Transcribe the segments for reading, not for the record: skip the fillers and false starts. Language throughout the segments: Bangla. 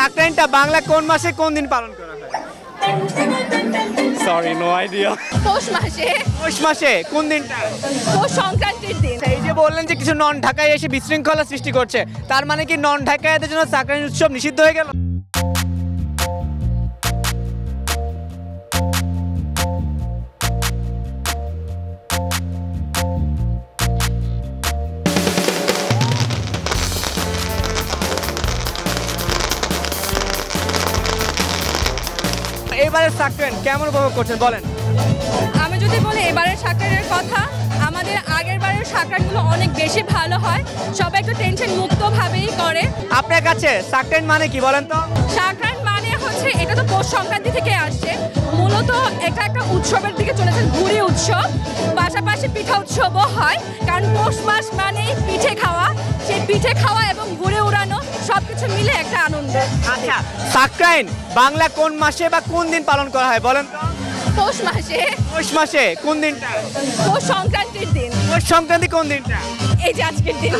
সাকরাইনটা বাংলা কোন মাসে কোন দিন পালন করা হয়? Sorry, no idea. পৌষ মাসে। পৌষ মাসে কোন দিনটা? পৌষ সংক্রান্তির দিন। এই যে বললেন যে কিছু নন ঢাকায় এসে বিশৃঙ্খলা সৃষ্টি করছে, তার মানে কি নন ঢাকাইদের জন্য সাকরাইন উৎসব নিষিদ্ধ হয়ে গেল? এবারে সাকরাইন কেমন উপভোগ করছেন বলেন? আমি যদি বলি এবারের সাকরাইনের কথা, আমাদের আগের বারের সাকরাইনগুলো অনেক বেশি ভালো হয়, সবাই একটু টেনশন মুক্তভাবেই করে। আপনার কাছে সাকরাইন মানে কি বলেন তো? সাকরাইন মানে হচ্ছে, এটা তো পৌষ সংক্রান্তি থেকে আসছে, মূলত এটা একটা উৎসবের দিকে চলেছে, ঘুরি উৎসব, পাশাপাশি পিঠা উৎসবও হয়, কারণ পৌষ মাস মানেই পিঠে খাওয়া, সেই পিঠে খাওয়া এবং ঘুরে উড়ানো সবকিছু মিলে একটা আনন্দ। আচ্ছা, সাকরাইন বাংলা কোন মাসে বা কোন দিন পালন করা হয় বলেন তো? পৌষ মাসে। পৌষ মাসে কোন দিনটা? পৌষ সংক্রান্তির দিন। পৌষ সংক্রান্তি কোন দিনটা? এই যে আজকের দিন।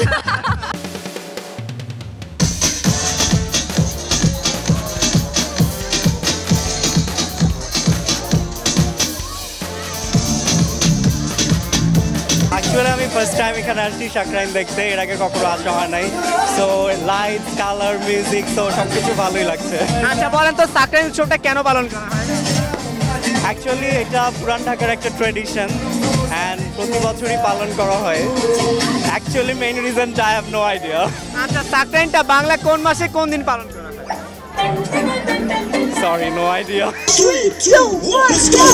অ্যাকচুয়ালি আমি ফার্স্ট টাইম এখানে আসছি সাকরাইন দেখতে, এর আগে কখনো আসা হয় নাই। সো লাইট, কালার, মিউজিক, তো সব কিছু ভালোই লাগছে। আচ্ছা বলেন তো সাকরাইন উৎসবটা কেন পালন করা হয়? অ্যাকচুয়ালি এটা পুরান ঢাকার একটা ট্রেডিশন অ্যান্ড প্রতি বছরই পালন করা হয়। অ্যাকচুয়ালি মেইন রিজনটা আই হ্যাভ নো আইডিয়া। আচ্ছা, সাকরাইনটা বাংলা কোন মাসে কোন দিন পালন করা হয়? Sorry, no idea. 3, 2, 1, go!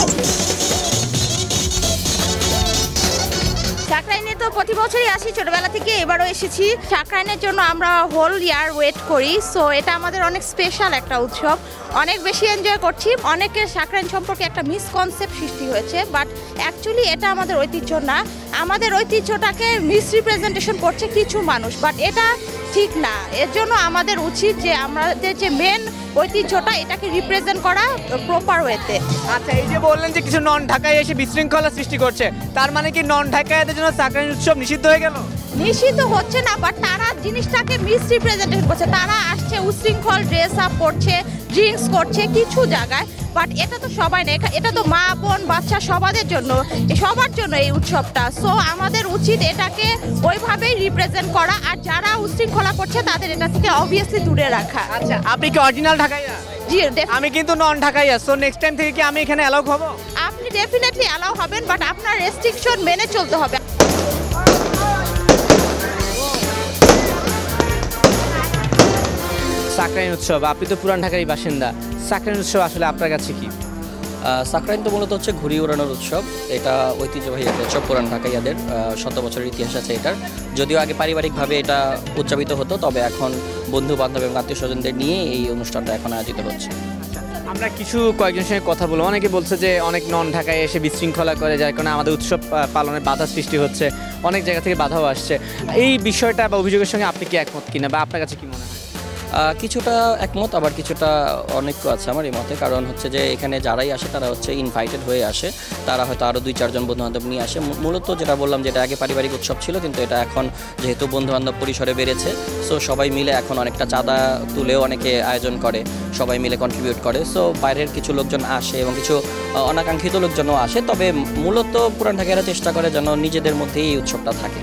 সাকরাইনে তো প্রতি বছরই আসি, ছোটবেলা থেকে এবারও এসেছি। সাকরাইনের জন্য আমরা হোল ইয়ার ওয়েট করি, সো এটা আমাদের অনেক স্পেশাল একটা উৎসব, অনেক বেশি এনজয় করছি। অনেকের সাকরাইন সম্পর্কে একটা মিসকনসেপ্ট সৃষ্টি হয়েছে, বাট অ্যাকচুয়ালি এটা আমাদের ঐতিহ্য না। আমাদের ঐতিহ্যটাকে মিসরিপ্রেজেন্টেশন করছে কিছু মানুষ, বাট এটা ঠিক না। এর জন্য আমাদের উচিত যে আমাদের যে মেন ঐতিহ্যটা, এটাকে রিপ্রেজেন্ট করা প্রপার ওয়েতে। আচ্ছা, এই যে বললেন যে কিছু নন ঢাকায় এসে বিশৃঙ্খলা সৃষ্টি করছে, তার মানে কি নন ঢাকাইদের জন্য সাকরাইন উৎসব নিষিদ্ধ হয়ে গেল? নিষিদ্ধ হচ্ছে না, বাট তারা জিনিসটাকে মিসরিপ্রেজেন্টেশন করছে। তারা আসছে উশৃঙ্খল ড্রেস আপ করছে, ড্রিঙ্কস করছে কিছু জায়গায়, বাট এটা তো সবাই না, এটা তো মা বোন বাচ্চা সবাদের জন্য, সবার জন্য এই উৎসবটা। সো আমাদের উচিত এটাকে ওইভাবেই রিপ্রেজেন্ট করা, আর যারা উশৃঙ্খলা করছে তাদের এটা থেকে অবভিয়াসলি দূরে রাখা। আচ্ছা, আপনি কি অরিজিনাল ঢাকাইয়া? জি, আমি কিন্তু নন ঢাকাইয়া। সো নেক্সট টাইম থেকে কি আমি এখানে অ্যালাউ হব? আপনি ডেফিনেটলি অ্যালাউ হবেন, বাট আপনার রেস্ট্রিকশন মেনে চলতে হবে। সাকরাইন উৎসব, আপনি তো পুরান ঢাকারই বাসিন্দা, সাকরাইন উৎসব আসলে আপনার কাছে কি? সাকরাইন তো মূলত হচ্ছে ঘুড়ি ওড়ানোর উৎসব। এটা ঐতিহ্যবাহী একটা উৎসব, পুরান ঢাকাইয়াদের শত বছরের ইতিহাস আছে এটার। যদিও আগে পারিবারিকভাবে এটা উদযাপিত হতো, তবে এখন বন্ধু বান্ধব এবং আত্মীয় স্বজনদের নিয়ে এই অনুষ্ঠানটা এখন আয়োজিত হচ্ছে। আমরা কয়েকজনের সঙ্গে কথা বলবো, অনেকে বলছে যে অনেক নন ঢাকায় এসে বিশৃঙ্খলা করে, যার কারণে আমাদের উৎসব পালনের বাধা সৃষ্টি হচ্ছে, অনেক জায়গা থেকে বাধাও আসছে। এই বিষয়টা বা অভিযোগের সঙ্গে আপনি কি একমত কিনা, বা আপনার কাছে কি মনে হয়? কিছুটা একমত, আবার কিছুটা অনৈক্য আছে আমার এই মতে। কারণ হচ্ছে যে এখানে যারাই আসে তারা হচ্ছে ইনভাইটেড হয়ে আসে, তারা হয়তো আরও 2-4 জন বন্ধুবান্ধব নিয়ে আসে। মূলত যেটা বললাম, যেটা আগে পারিবারিক উৎসব ছিল, কিন্তু এটা এখন যেহেতু বন্ধুবান্ধব পরিসরে বেড়েছে, সো সবাই মিলে এখন অনেকটা চাঁদা তুলেও অনেকে আয়োজন করে, সবাই মিলে কন্ট্রিবিউট করে। সো বাইরের কিছু লোকজন আসে এবং কিছু অনাকাঙ্ক্ষিত লোকজনও আসে, তবে মূলত পুরান ঢাকাইরা চেষ্টা করে যেন নিজেদের মধ্যেই এই উৎসবটা থাকে।